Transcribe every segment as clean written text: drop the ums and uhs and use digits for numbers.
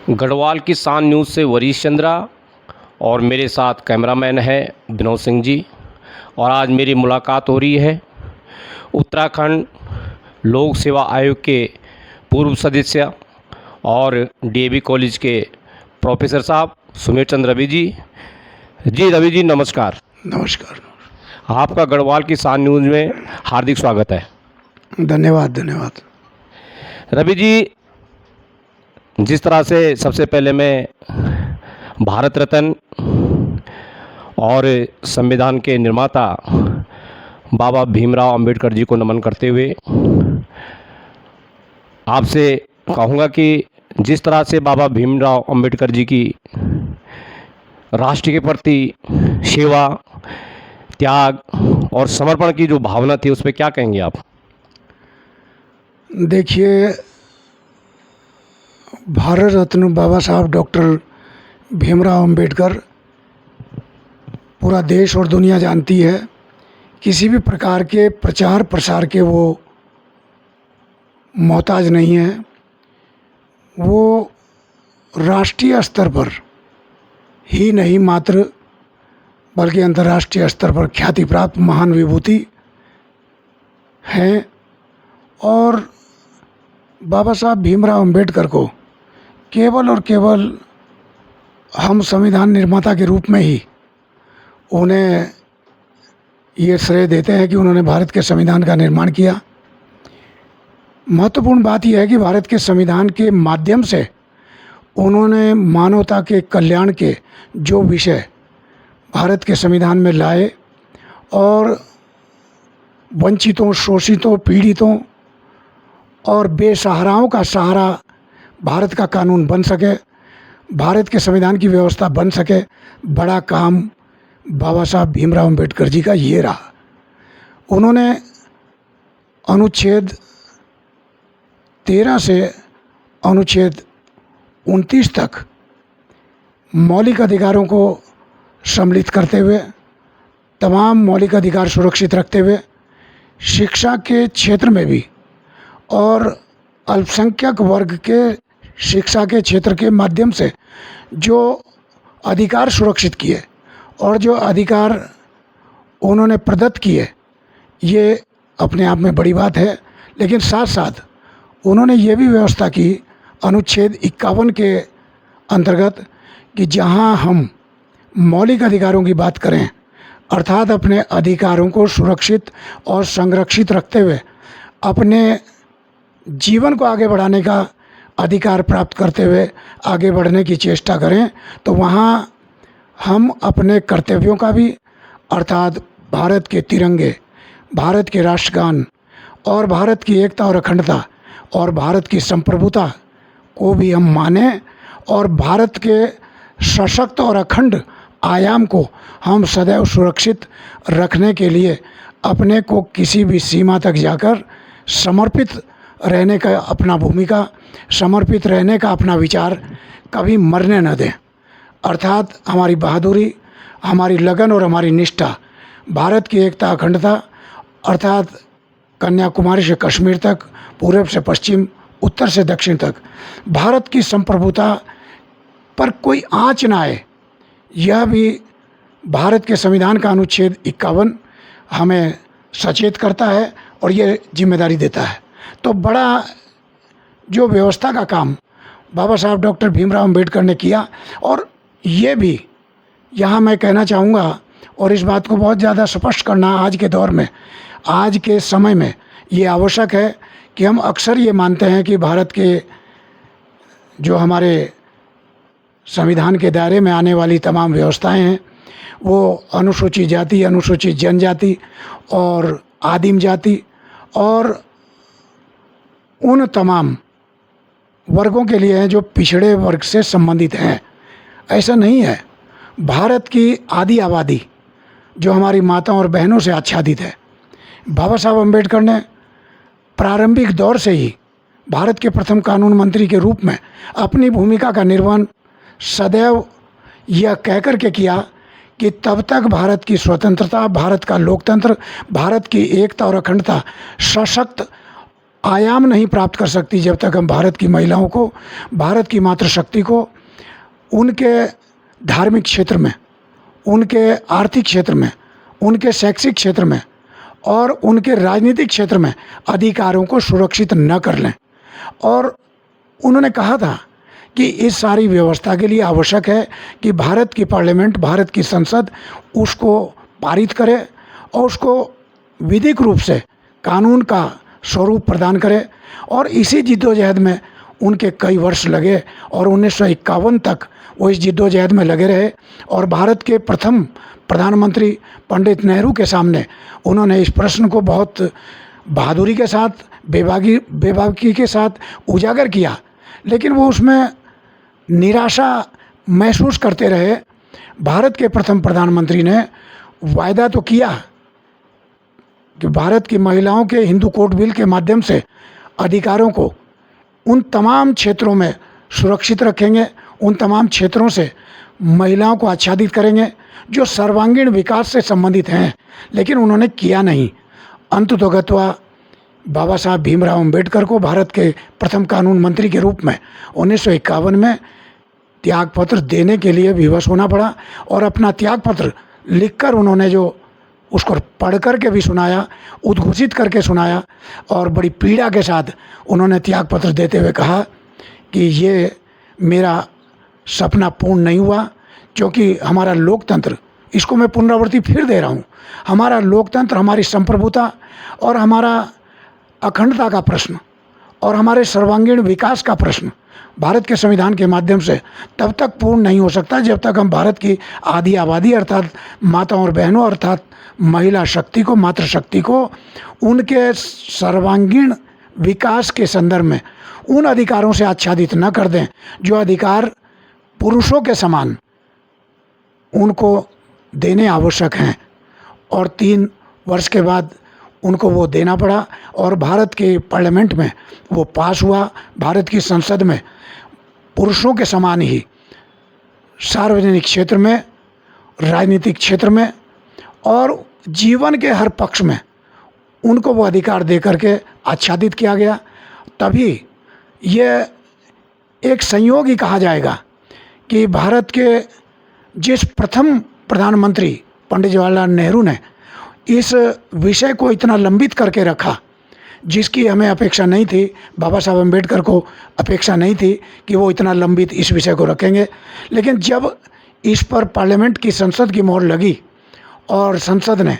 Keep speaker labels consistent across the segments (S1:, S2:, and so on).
S1: गढ़वाल की शान न्यूज़ से वरीश चंद्रा और मेरे साथ कैमरामैन है विनोद सिंह जी। और आज मेरी मुलाकात हो रही है उत्तराखंड लोक सेवा आयोग के पूर्व सदस्य और डीएवी कॉलेज के प्रोफेसर साहब सुमेर चंद रवि जी। रवि जी नमस्कार।
S2: नमस्कार।
S1: आपका गढ़वाल की शान न्यूज़ में हार्दिक स्वागत है।
S2: धन्यवाद।
S1: रवि जी, जिस तरह से सबसे पहले मैं भारत रत्न और संविधान के निर्माता बाबा भीमराव अंबेडकर जी को नमन करते हुए आपसे कहूँगा कि जिस तरह से बाबा भीमराव अंबेडकर जी की राष्ट्र के प्रति सेवा, त्याग और समर्पण की जो भावना थी, उस पर क्या कहेंगे आप?
S2: देखिए, भारत रत्न बाबा साहब डॉक्टर भीमराव अंबेडकर पूरा देश और दुनिया जानती है। किसी भी प्रकार के प्रचार प्रसार के वो मोहताज नहीं है। वो राष्ट्रीय स्तर पर ही नहीं मात्र बल्कि अंतर्राष्ट्रीय स्तर पर ख्याति प्राप्त महान विभूति हैं। और बाबा साहब भीमराव अंबेडकर को केवल और केवल हम संविधान निर्माता के रूप में ही उन्हें ये श्रेय देते हैं कि उन्होंने भारत के संविधान का निर्माण किया। महत्वपूर्ण बात यह है कि भारत के संविधान के माध्यम से उन्होंने मानवता के कल्याण के जो विषय भारत के संविधान में लाए और वंचितों, शोषितों, पीड़ितों और बेसहाराओं का सहारा भारत का कानून बन सके, भारत के संविधान की व्यवस्था बन सके, बड़ा काम बाबा साहब भीमराव अंबेडकर जी का ये रहा। उन्होंने अनुच्छेद 13 से अनुच्छेद 29 तक मौलिक अधिकारों को सम्मिलित करते हुए, तमाम मौलिक अधिकार सुरक्षित रखते हुए, शिक्षा के क्षेत्र में भी और अल्पसंख्यक वर्ग के शिक्षा के क्षेत्र के माध्यम से जो अधिकार सुरक्षित किए और जो अधिकार उन्होंने प्रदत्त किए, ये अपने आप में बड़ी बात है। लेकिन साथ साथ उन्होंने ये भी व्यवस्था की अनुच्छेद 51 के अंतर्गत कि जहां हम मौलिक अधिकारों की बात करें, अर्थात अपने अधिकारों को सुरक्षित और संरक्षित रखते हुए अपने जीवन को आगे बढ़ाने का अधिकार प्राप्त करते हुए आगे बढ़ने की चेष्टा करें, तो वहाँ हम अपने कर्तव्यों का भी, अर्थात भारत के तिरंगे, भारत के राष्ट्रगान और भारत की एकता और अखंडता और भारत की संप्रभुता को भी हम माने और भारत के सशक्त और अखंड आयाम को हम सदैव सुरक्षित रखने के लिए अपने को किसी भी सीमा तक जाकर समर्पित रहने का अपना भूमिका, समर्पित रहने का अपना विचार कभी मरने न दें। अर्थात हमारी बहादुरी, हमारी लगन और हमारी निष्ठा भारत की एकता, अखंडता, अर्थात कन्याकुमारी से कश्मीर तक, पूर्व से पश्चिम, उत्तर से दक्षिण तक भारत की संप्रभुता पर कोई आँच ना आए, यह भी भारत के संविधान का अनुच्छेद 51 हमें सचेत करता है और ये जिम्मेदारी देता है। तो बड़ा जो व्यवस्था का काम बाबा साहब डॉक्टर भीमराव अंबेडकर ने किया, और ये भी यहाँ मैं कहना चाहूँगा और इस बात को बहुत ज़्यादा स्पष्ट करना आज के दौर में, आज के समय में ये आवश्यक है कि हम अक्सर ये मानते हैं कि भारत के जो हमारे संविधान के दायरे में आने वाली तमाम व्यवस्थाएं हैं वो अनुसूचित जाति, अनुसूचित जनजाति और आदिम जाति और उन तमाम वर्गों के लिए हैं जो पिछड़े वर्ग से संबंधित हैं। ऐसा नहीं है। भारत की आधी आबादी जो हमारी माताओं और बहनों से आच्छादित है, बाबा साहब अम्बेडकर ने प्रारंभिक दौर से ही भारत के प्रथम कानून मंत्री के रूप में अपनी भूमिका का निर्वहन सदैव यह कहकर के किया कि तब तक भारत की स्वतंत्रता, भारत का लोकतंत्र, भारत की एकता और अखंडता सशक्त आयाम नहीं प्राप्त कर सकती जब तक हम भारत की महिलाओं को, भारत की मातृशक्ति को उनके धार्मिक क्षेत्र में, उनके आर्थिक क्षेत्र में, उनके शैक्षिक क्षेत्र में और उनके राजनीतिक क्षेत्र में अधिकारों को सुरक्षित न कर लें। और उन्होंने कहा था कि इस सारी व्यवस्था के लिए आवश्यक है कि भारत की पार्लियामेंट, भारत की संसद उसको पारित करे और उसको विधिक रूप से कानून का स्वरूप प्रदान करे। और इसी जिद्दोजहद में उनके कई वर्ष लगे और 1951 तक वो इस जिद्दोजहद में लगे रहे। और भारत के प्रथम प्रधानमंत्री पंडित नेहरू के सामने उन्होंने इस प्रश्न को बहुत बहादुरी के साथ, बेबाकी के साथ उजागर किया, लेकिन वो उसमें निराशा महसूस करते रहे। भारत के प्रथम प्रधानमंत्री ने वायदा तो किया कि भारत की महिलाओं के हिंदू कोड बिल के माध्यम से अधिकारों को उन तमाम क्षेत्रों में सुरक्षित रखेंगे, उन तमाम क्षेत्रों से महिलाओं को आच्छादित करेंगे जो सर्वांगीण विकास से संबंधित हैं, लेकिन उन्होंने किया नहीं। अंततोगत्वा बाबा साहब भीमराव अम्बेडकर को भारत के प्रथम कानून मंत्री के रूप में 1951 में त्यागपत्र देने के लिए विवश होना पड़ा। और अपना त्यागपत्र लिखकर उन्होंने जो उसको पढ़ कर के भी सुनाया, उद्घोषित करके सुनाया और बड़ी पीड़ा के साथ उन्होंने त्यागपत्र देते हुए कहा कि ये मेरा सपना पूर्ण नहीं हुआ, क्योंकि हमारा लोकतंत्र, इसको मैं पुनरावृत्ति फिर दे रहा हूँ, हमारा लोकतंत्र, हमारी संप्रभुता और हमारा अखंडता का प्रश्न और हमारे सर्वांगीण विकास का प्रश्न भारत के संविधान के माध्यम से तब तक पूर्ण नहीं हो सकता जब तक हम भारत की आधी आबादी अर्थात माताओं और बहनों अर्थात महिला शक्ति को, मातृशक्ति को उनके सर्वांगीण विकास के संदर्भ में उन अधिकारों से आच्छादित न कर दें जो अधिकार पुरुषों के समान उनको देने आवश्यक हैं। और 3 वर्ष के बाद उनको वो देना पड़ा और भारत के पार्लियामेंट में वो पास हुआ। भारत की संसद में पुरुषों के समान ही सार्वजनिक क्षेत्र में, राजनीतिक क्षेत्र में और जीवन के हर पक्ष में उनको वो अधिकार दे करके आच्छादित किया गया। तभी ये एक संयोग ही कहा जाएगा कि भारत के जिस प्रथम प्रधानमंत्री पंडित जवाहरलाल नेहरू ने इस विषय को इतना लंबित करके रखा, जिसकी हमें अपेक्षा नहीं थी, बाबा साहब अम्बेडकर को अपेक्षा नहीं थी कि वो इतना लंबित इस विषय को रखेंगे, लेकिन जब इस पर पार्लियामेंट की, संसद की मोहर लगी और संसद ने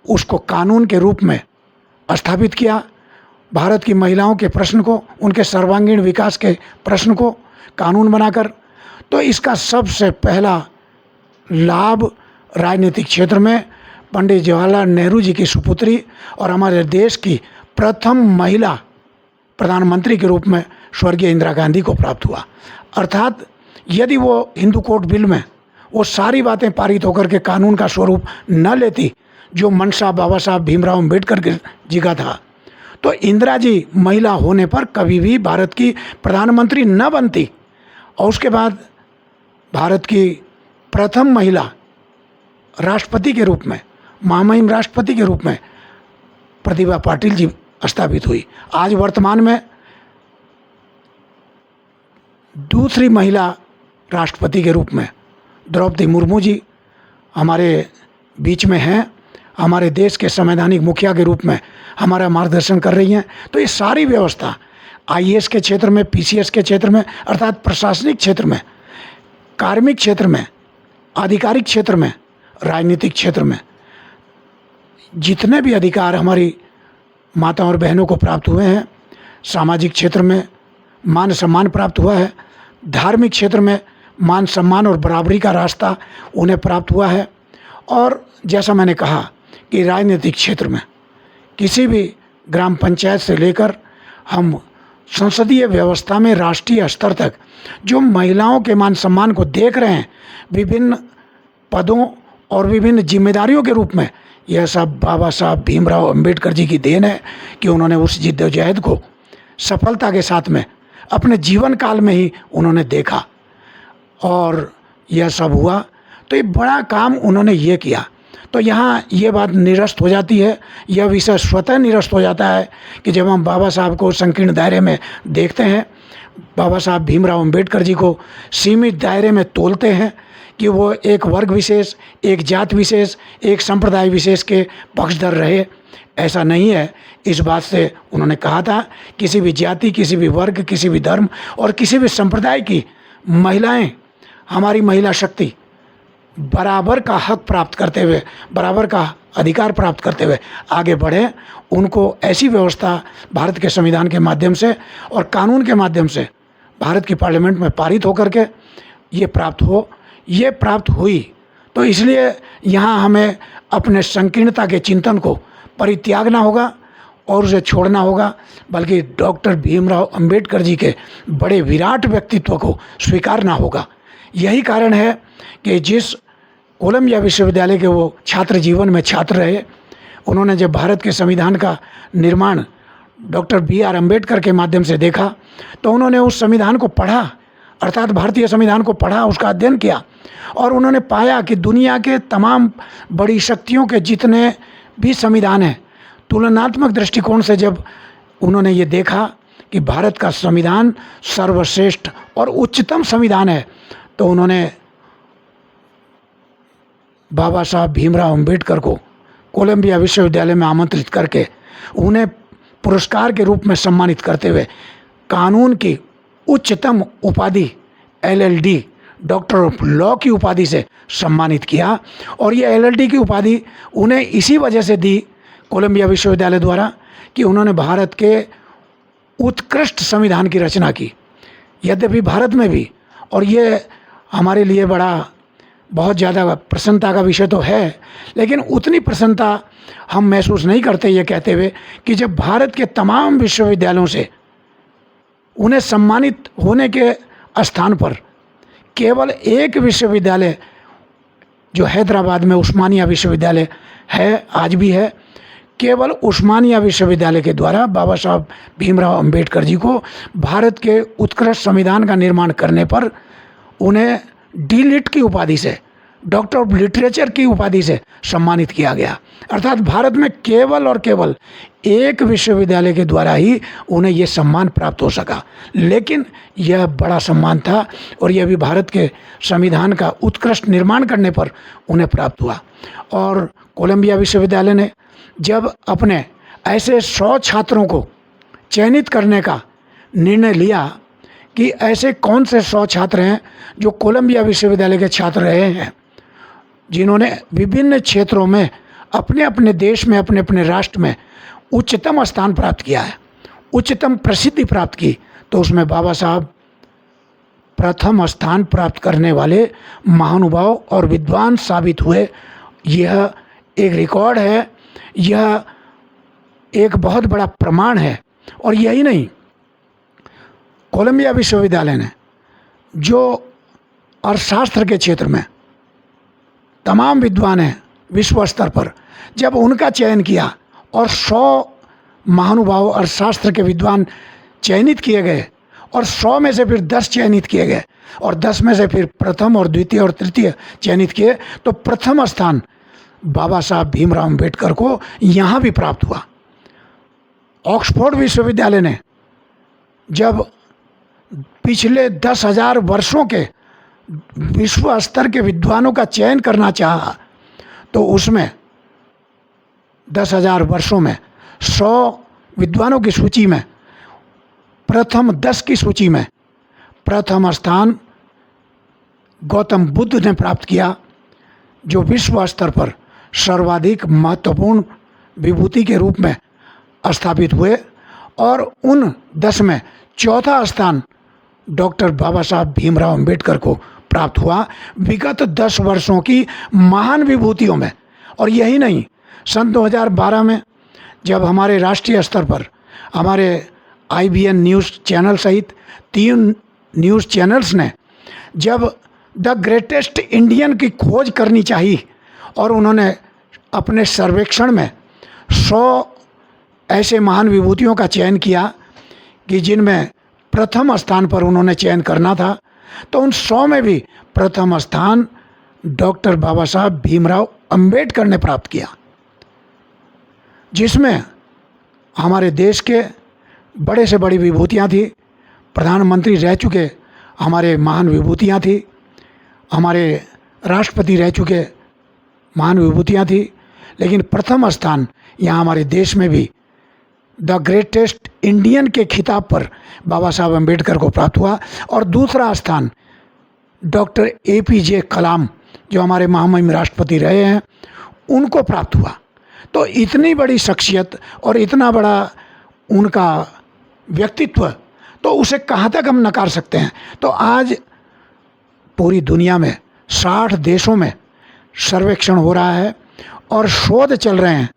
S2: उसको कानून के रूप में स्थापित किया, भारत की महिलाओं के प्रश्न को, उनके सर्वांगीण विकास के प्रश्न को कानून बनाकर, तो इसका सबसे पहला लाभ राजनीतिक क्षेत्र में पंडित जवाहरलाल नेहरू जी की सुपुत्री और हमारे देश की प्रथम महिला प्रधानमंत्री के रूप में स्वर्गीय इंदिरा गांधी को प्राप्त हुआ। अर्थात यदि वो हिंदू कोड बिल में वो सारी बातें पारित होकर के कानून का स्वरूप न लेती जो मंशा बाबा साहब भीमराव अम्बेडकर जी का था, तो इंदिरा जी महिला होने पर कभी भी भारत की प्रधानमंत्री न बनती। और उसके बाद भारत की प्रथम महिला राष्ट्रपति के रूप में, महामहिम राष्ट्रपति के रूप में प्रतिभा पाटिल जी स्थापित हुई। आज वर्तमान में दूसरी महिला राष्ट्रपति के रूप में द्रौपदी मुर्मू जी हमारे बीच में हैं, हमारे देश के संवैधानिक मुखिया के रूप में हमारा मार्गदर्शन कर रही हैं। तो ये सारी व्यवस्था आईएएस के क्षेत्र में, पीसीएस के क्षेत्र में अर्थात प्रशासनिक क्षेत्र में, कार्मिक क्षेत्र में, आधिकारिक क्षेत्र में, राजनीतिक क्षेत्र में जितने भी अधिकार हमारी माताओं और बहनों को प्राप्त हुए हैं, सामाजिक क्षेत्र में मान सम्मान प्राप्त हुआ है, धार्मिक क्षेत्र में मान सम्मान और बराबरी का रास्ता उन्हें प्राप्त हुआ है। और जैसा मैंने कहा कि राजनीतिक क्षेत्र में किसी भी ग्राम पंचायत से लेकर हम संसदीय व्यवस्था में राष्ट्रीय स्तर तक जो महिलाओं के मान सम्मान को देख रहे हैं विभिन्न पदों और विभिन्न जिम्मेदारियों के रूप में, यह सब बाबा साहब भीमराव अम्बेडकर जी की देन है कि उन्होंने उस जिद्दोजहद को सफलता के साथ में अपने जीवन काल में ही उन्होंने देखा और यह सब हुआ। तो ये बड़ा काम उन्होंने ये किया। तो यहाँ ये बात निरस्त हो जाती है, यह विषय स्वतः निरस्त हो जाता है कि जब हम बाबा साहब को संकीर्ण दायरे में देखते हैं, बाबा साहब भीमराव अंबेडकर जी को सीमित दायरे में तोलते हैं कि वो एक वर्ग विशेष, एक जात विशेष, एक संप्रदाय विशेष के पक्षधर रहे। ऐसा नहीं है। इस बात से उन्होंने कहा था किसी भी जाति, किसी भी वर्ग, किसी भी धर्म और किसी भी संप्रदाय की महिलाएं, हमारी महिला शक्ति बराबर का हक प्राप्त करते हुए, बराबर का अधिकार प्राप्त करते हुए आगे बढ़े। उनको ऐसी व्यवस्था भारत के संविधान के माध्यम से और कानून के माध्यम से भारत की पार्लियामेंट में पारित होकर के ये प्राप्त हुई। तो इसलिए यहाँ हमें अपने संकीर्णता के चिंतन को परित्यागना होगा और उसे छोड़ना होगा, बल्कि डॉक्टर भीमराव अंबेडकर जी के बड़े विराट व्यक्तित्व को स्वीकारना होगा। यही कारण है कि जिस कोलंबिया विश्वविद्यालय के वो छात्र जीवन में छात्र रहे, उन्होंने जब भारत के संविधान का निर्माण डॉक्टर BR अम्बेडकर के माध्यम से देखा, तो उन्होंने उस संविधान को पढ़ा, अर्थात भारतीय संविधान को पढ़ा, उसका अध्ययन किया और उन्होंने पाया कि दुनिया के तमाम बड़ी शक्तियों के जितने भी संविधान हैं, तुलनात्मक दृष्टिकोण से जब उन्होंने ये देखा कि भारत का संविधान सर्वश्रेष्ठ और उच्चतम संविधान है, तो उन्होंने बाबा साहब भीमराव अंबेडकर को कोलंबिया विश्वविद्यालय में आमंत्रित करके उन्हें पुरस्कार के रूप में सम्मानित करते हुए कानून की उच्चतम उपाधि LLD, डॉक्टर ऑफ लॉ की उपाधि से सम्मानित किया। और ये LLD की उपाधि उन्हें इसी वजह से दी कोलंबिया विश्वविद्यालय द्वारा कि उन्होंने भारत के उत्कृष्ट संविधान की रचना की। यद्यपि भारत में भी, और ये हमारे लिए बहुत ज़्यादा प्रसन्नता का विषय तो है, लेकिन उतनी प्रसन्नता हम महसूस नहीं करते ये कहते हुए कि जब भारत के तमाम विश्वविद्यालयों से उन्हें सम्मानित होने के स्थान पर केवल एक विश्वविद्यालय जो हैदराबाद में उस्मानिया विश्वविद्यालय है, आज भी है, केवल उस्मानिया विश्वविद्यालय के द्वारा बाबा साहब भीमराव अंबेडकर जी को भारत के उत्कृष्ट संविधान का निर्माण करने पर उन्हें D.Litt की उपाधि से, डॉक्टर ऑफ लिटरेचर की उपाधि से सम्मानित किया गया। अर्थात भारत में केवल और केवल एक विश्वविद्यालय के द्वारा ही उन्हें ये सम्मान प्राप्त हो सका, लेकिन यह बड़ा सम्मान था और यह भी भारत के संविधान का उत्कृष्ट निर्माण करने पर उन्हें प्राप्त हुआ। और कोलंबिया विश्वविद्यालय ने जब अपने ऐसे 100 छात्रों को चयनित करने का निर्णय लिया कि ऐसे कौन से 100 छात्र हैं जो कोलंबिया विश्वविद्यालय के छात्र रहे हैं, जिन्होंने विभिन्न क्षेत्रों में अपने अपने देश में, अपने अपने राष्ट्र में उच्चतम स्थान प्राप्त किया है, उच्चतम प्रसिद्धि प्राप्त की, तो उसमें बाबा साहब प्रथम स्थान प्राप्त करने वाले महानुभाव और विद्वान साबित हुए। यह एक रिकॉर्ड है, यह एक बहुत बड़ा प्रमाण है। और यही नहीं, कोलंबिया विश्वविद्यालय ने जो अर्थशास्त्र के क्षेत्र में तमाम विद्वान हैं विश्व स्तर पर, जब उनका चयन किया और 100 महानुभाव अर्थशास्त्र के विद्वान चयनित किए गए और 100 में से फिर 10 चयनित किए गए और 10 में से फिर प्रथम और द्वितीय और तृतीय चयनित किए, तो प्रथम स्थान बाबा साहब भीमराव अंबेडकर को यहाँ भी प्राप्त हुआ। ऑक्सफोर्ड विश्वविद्यालय ने जब पिछले 10,000 वर्षों के विश्व स्तर के विद्वानों का चयन करना चाहा, तो उसमें 10,000 वर्षों में 100 विद्वानों की सूची में प्रथम 10 की सूची में प्रथम स्थान गौतम बुद्ध ने प्राप्त किया, जो विश्व स्तर पर सर्वाधिक महत्वपूर्ण विभूति के रूप में स्थापित हुए। और उन 10 में चौथा स्थान डॉक्टर बाबा साहब भीमराव अंबेडकर को प्राप्त हुआ विगत 10 वर्षों की महान विभूतियों में। और यही नहीं, सन 2012 में जब हमारे राष्ट्रीय स्तर पर हमारे IBN न्यूज़ चैनल सहित 3 न्यूज़ चैनल्स ने जब द ग्रेटेस्ट इंडियन की खोज करनी चाहिए और उन्होंने अपने सर्वेक्षण में 100 ऐसे महान विभूतियों का चयन किया कि जिनमें प्रथम स्थान पर उन्होंने चयन करना था, तो उन 100 में भी प्रथम स्थान डॉक्टर बाबा साहब भीमराव अंबेडकर ने प्राप्त किया, जिसमें हमारे देश के बड़े से बड़ी विभूतियाँ थी। प्रधानमंत्री रह चुके हमारे महान विभूतियाँ थी, हमारे राष्ट्रपति रह चुके महान विभूतियाँ थी, लेकिन प्रथम स्थान यहाँ हमारे देश में भी द ग्रेटेस्ट इंडियन के खिताब पर बाबा साहब अम्बेडकर को प्राप्त हुआ, और दूसरा स्थान डॉक्टर APJ कलाम जो हमारे महामहिम राष्ट्रपति रहे हैं उनको प्राप्त हुआ। तो इतनी बड़ी शख्सियत और इतना बड़ा उनका व्यक्तित्व, तो उसे कहाँ तक हम नकार सकते हैं। तो आज पूरी दुनिया में 60 देशों में सर्वेक्षण हो रहा है और शोध चल रहे हैं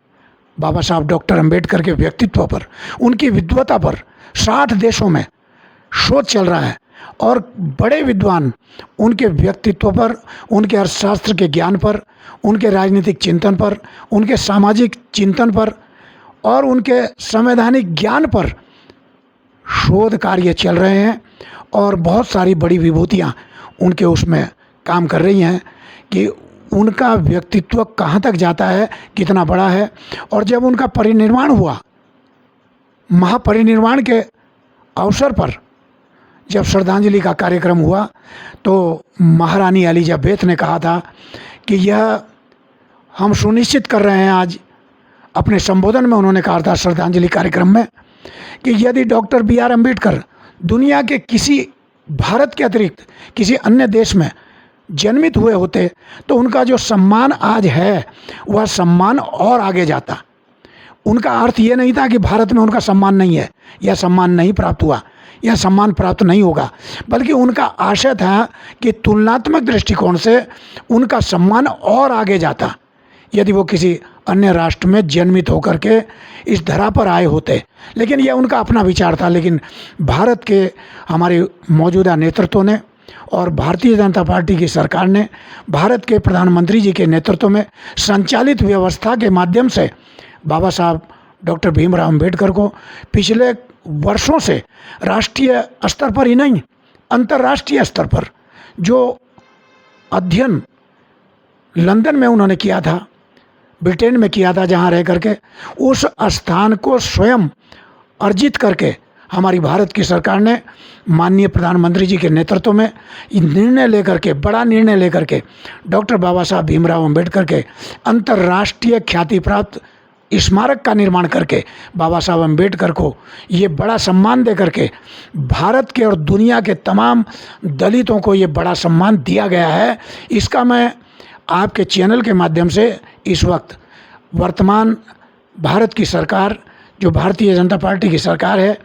S2: बाबा साहब डॉक्टर अम्बेडकर के व्यक्तित्व पर, उनकी विद्वता पर। 60 देशों में शोध चल रहा है और बड़े विद्वान उनके व्यक्तित्व पर, उनके अर्थशास्त्र के ज्ञान पर, उनके राजनीतिक चिंतन पर, उनके सामाजिक चिंतन पर और उनके संवैधानिक ज्ञान पर शोध कार्य चल रहे हैं। और बहुत सारी बड़ी विभूतियाँ उनके उसमें काम कर रही हैं कि उनका व्यक्तित्व कहाँ तक जाता है, कितना बड़ा है। और जब उनका परिनिर्वाण हुआ, महापरिनिर्वाण के अवसर पर जब श्रद्धांजलि का कार्यक्रम हुआ, तो महारानी एलिजाबेथ ने कहा था कि यह हम सुनिश्चित कर रहे हैं, आज अपने संबोधन में उन्होंने कहा था श्रद्धांजलि कार्यक्रम में, कि यदि डॉक्टर BR अम्बेडकर दुनिया के किसी, भारत के अतिरिक्त किसी अन्य देश में जन्मित हुए होते तो उनका जो सम्मान आज है वह सम्मान और आगे जाता। उनका अर्थ ये नहीं था कि भारत में उनका सम्मान नहीं है, यह सम्मान नहीं प्राप्त हुआ, यह सम्मान प्राप्त नहीं होगा, बल्कि उनका आशय था कि तुलनात्मक दृष्टिकोण से उनका सम्मान और आगे जाता यदि वो किसी अन्य राष्ट्र में जन्मित होकर के इस धरा पर आए होते। लेकिन यह उनका अपना विचार था। लेकिन भारत के हमारे मौजूदा नेतृत्व ने और भारतीय जनता पार्टी की सरकार ने भारत के प्रधानमंत्री जी के नेतृत्व में संचालित व्यवस्था के माध्यम से बाबा साहब डॉक्टर भीमराव अम्बेडकर को पिछले वर्षों से राष्ट्रीय स्तर पर ही नहीं, अंतर्राष्ट्रीय स्तर पर जो अध्ययन लंदन में उन्होंने किया था, ब्रिटेन में किया था, जहाँ रह करके उस स्थान को स्वयं अर्जित करके हमारी भारत की सरकार ने माननीय प्रधानमंत्री जी के नेतृत्व में निर्णय लेकर के, बड़ा निर्णय लेकर के डॉक्टर बाबा साहब भीमराव अम्बेडकर के अंतर्राष्ट्रीय ख्याति प्राप्त स्मारक का निर्माण करके बाबा साहब अम्बेडकर को ये बड़ा सम्मान दे करके भारत के और दुनिया के तमाम दलितों को ये बड़ा सम्मान दिया गया है। इसका मैं आपके चैनल के माध्यम से इस वक्त वर्तमान भारत की सरकार, जो भारतीय जनता पार्टी की सरकार है,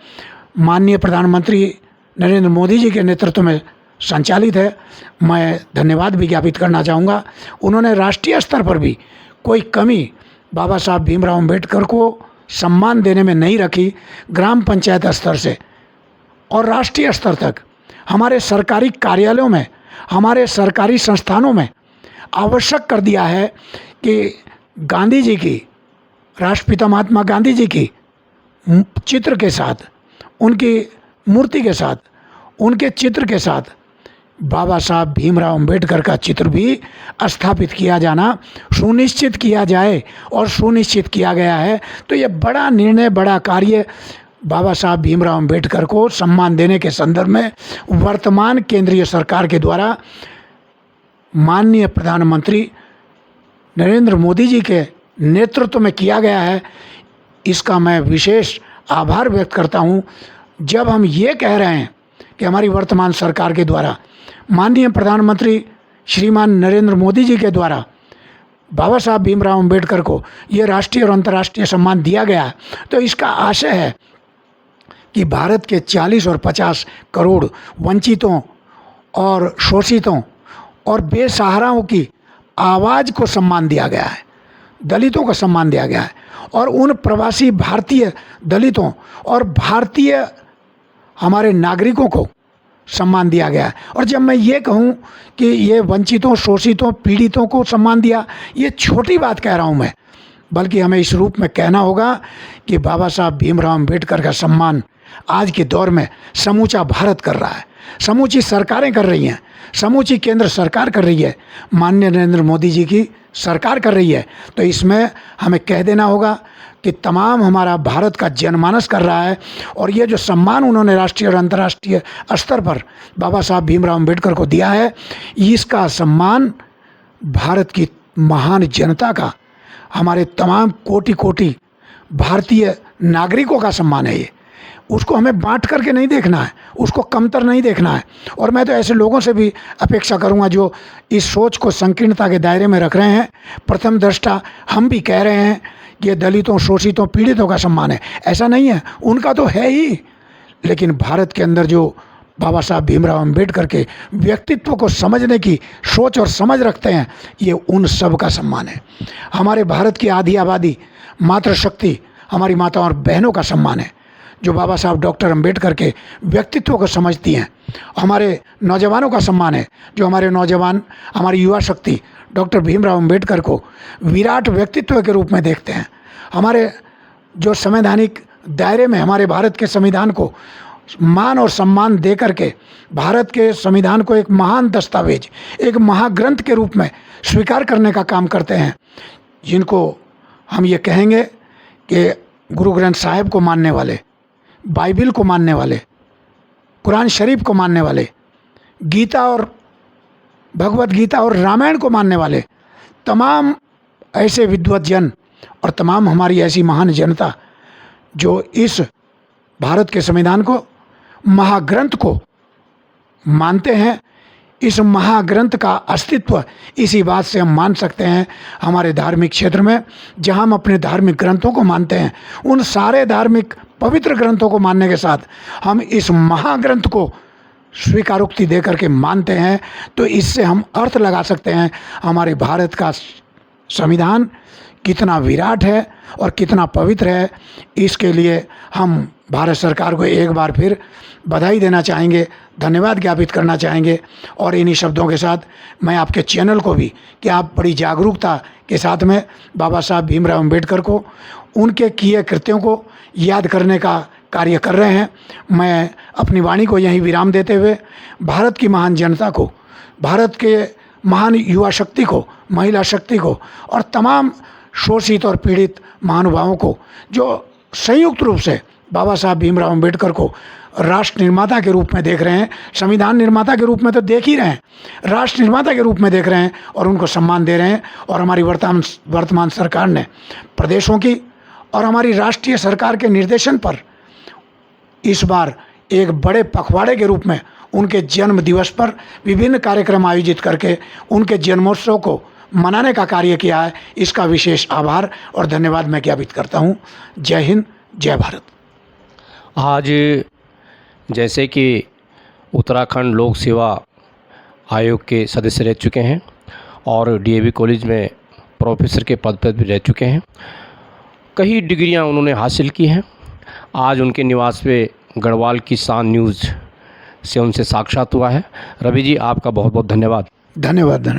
S2: माननीय प्रधानमंत्री नरेंद्र मोदी जी के नेतृत्व में संचालित है, मैं धन्यवाद विज्ञापित करना चाहूँगा। उन्होंने राष्ट्रीय स्तर पर भी कोई कमी बाबा साहब भीमराव अम्बेडकर को सम्मान देने में नहीं रखी। ग्राम पंचायत स्तर से और राष्ट्रीय स्तर तक हमारे सरकारी कार्यालयों में, हमारे सरकारी संस्थानों में आवश्यक कर दिया है कि गांधी जी की, राष्ट्रपिता महात्मा गांधी जी की चित्र के साथ, उनकी मूर्ति के साथ, उनके चित्र के साथ बाबा साहब भीमराव अम्बेडकर का चित्र भी स्थापित किया जाना सुनिश्चित किया जाए, और सुनिश्चित किया गया है। तो ये बड़ा निर्णय, बड़ा कार्य बाबा साहब भीमराव अम्बेडकर को सम्मान देने के संदर्भ में वर्तमान केंद्रीय सरकार के द्वारा माननीय प्रधानमंत्री नरेंद्र मोदी जी के नेतृत्व में किया गया है। इसका मैं विशेष आभार व्यक्त करता हूँ। जब हम ये कह रहे हैं कि हमारी वर्तमान सरकार के द्वारा, माननीय प्रधानमंत्री श्रीमान नरेंद्र मोदी जी के द्वारा बाबा साहब भीमराव अम्बेडकर को ये राष्ट्रीय और अंतर्राष्ट्रीय सम्मान दिया गया है, तो इसका आशय है कि भारत के 40 और 50 करोड़ वंचितों और शोषितों और बेसहाराओं की आवाज़ को सम्मान दिया गया है, दलितों को सम्मान दिया गया है, और उन प्रवासी भारतीय दलितों और भारतीय हमारे नागरिकों को सम्मान दिया गया है। और जब मैं ये कहूँ कि ये वंचितों, शोषितों, पीड़ितों को सम्मान दिया, ये छोटी बात कह रहा हूँ मैं, बल्कि हमें इस रूप में कहना होगा कि बाबा साहब भीमराव अम्बेडकर का सम्मान आज के दौर में समूचा भारत कर रहा है, समूची सरकारें कर रही हैं, समूची केंद्र सरकार कर रही है। माननीय नरेंद्र मोदी जी की सरकार कर रही है, तो इसमें हमें कह देना होगा कि तमाम हमारा भारत का जनमानस कर रहा है। और ये जो सम्मान उन्होंने राष्ट्रीय और अंतर्राष्ट्रीय स्तर पर बाबा साहब भीमराव अम्बेडकर को दिया है, इसका सम्मान भारत की महान जनता का, हमारे तमाम कोटि कोटि भारतीय नागरिकों का सम्मान है। ये उसको हमें बांट करके नहीं देखना है, उसको कमतर नहीं देखना है। और मैं तो ऐसे लोगों से भी अपेक्षा करूंगा जो इस सोच को संकीर्णता के दायरे में रख रहे हैं। प्रथम दृष्टा हम भी कह रहे हैं कि ये दलितों, शोषितों, पीड़ितों का सम्मान है, ऐसा नहीं है, उनका तो है ही। लेकिन भारत के अंदर जो बाबा साहब भीमराव अम्बेडकर के व्यक्तित्व को समझने की सोच और समझ रखते हैं, ये उन सब का सम्मान है। हमारे भारत की आधी आबादी, मातृशक्ति, हमारी माताओं और बहनों का सम्मान है, जो बाबा साहब डॉक्टर अम्बेडकर के व्यक्तित्व को समझती हैं। हमारे नौजवानों का सम्मान है, जो हमारे नौजवान, हमारी युवा शक्ति डॉक्टर भीमराव अम्बेडकर को विराट व्यक्तित्व के रूप में देखते हैं। हमारे जो संवैधानिक दायरे में हमारे भारत के संविधान को मान और सम्मान दे करके भारत के संविधान को एक महान दस्तावेज, एक महाग्रंथ के रूप में स्वीकार करने का काम करते हैं, जिनको हम ये कहेंगे कि गुरु ग्रंथ साहिब को मानने वाले, बाइबिल को मानने वाले, कुरान शरीफ को मानने वाले, गीता और भगवत गीता और रामायण को मानने वाले तमाम ऐसे विद्वत जन और तमाम हमारी ऐसी महान जनता जो इस भारत के संविधान को, महाग्रंथ को मानते हैं। इस महाग्रंथ का अस्तित्व इसी बात से हम मान सकते हैं, हमारे धार्मिक क्षेत्र में जहां हम अपने धार्मिक ग्रंथों को मानते हैं, उन सारे धार्मिक पवित्र ग्रंथों को मानने के साथ हम इस महाग्रंथ को स्वीकारोक्ति दे करके मानते हैं। तो इससे हम अर्थ लगा सकते हैं हमारे भारत का संविधान कितना विराट है और कितना पवित्र है। इसके लिए हम भारत सरकार को एक बार फिर बधाई देना चाहेंगे, धन्यवाद ज्ञापित करना चाहेंगे। और इन्हीं शब्दों के साथ मैं आपके चैनल को भी, कि आप बड़ी जागरूकता के साथ में बाबा साहब भीमराव अम्बेडकर को, उनके किए कृत्यों को याद करने का कार्य कर रहे हैं। मैं अपनी वाणी को यहीं विराम देते हुए भारत की महान जनता को, भारत के महान युवा शक्ति को, महिला शक्ति को और तमाम शोषित और पीड़ित महानुभावों को, जो संयुक्त रूप से बाबा साहब भीमराव अम्बेडकर को राष्ट्र निर्माता के रूप में देख रहे हैं, संविधान निर्माता के रूप में तो देख ही रहे हैं, राष्ट्र निर्माता के रूप में देख रहे हैं और उनको सम्मान दे रहे हैं। और हमारी वर्तमान सरकार ने प्रदेशों की और हमारी राष्ट्रीय सरकार के निर्देशन पर इस बार एक बड़े पखवाड़े के रूप में उनके जन्म दिवस पर विभिन्न कार्यक्रम आयोजित करके उनके जन्मोत्सव को मनाने का कार्य किया है। इसका विशेष आभार और धन्यवाद मैं ज्ञापित करता हूँ। जय हिंद, जय भारत।
S1: आज जैसे कि उत्तराखंड लोक सेवा आयोग के सदस्य रह चुके हैं और डीएवी कॉलेज में प्रोफेसर के पद पर भी रह चुके हैं, कई डिग्रियां उन्होंने हासिल की हैं। आज उनके निवास पे गढ़वाल किसान न्यूज़ से उनसे साक्षात हुआ है। रवि जी, आपका बहुत बहुत धन्यवाद।
S2: धन्यवाद।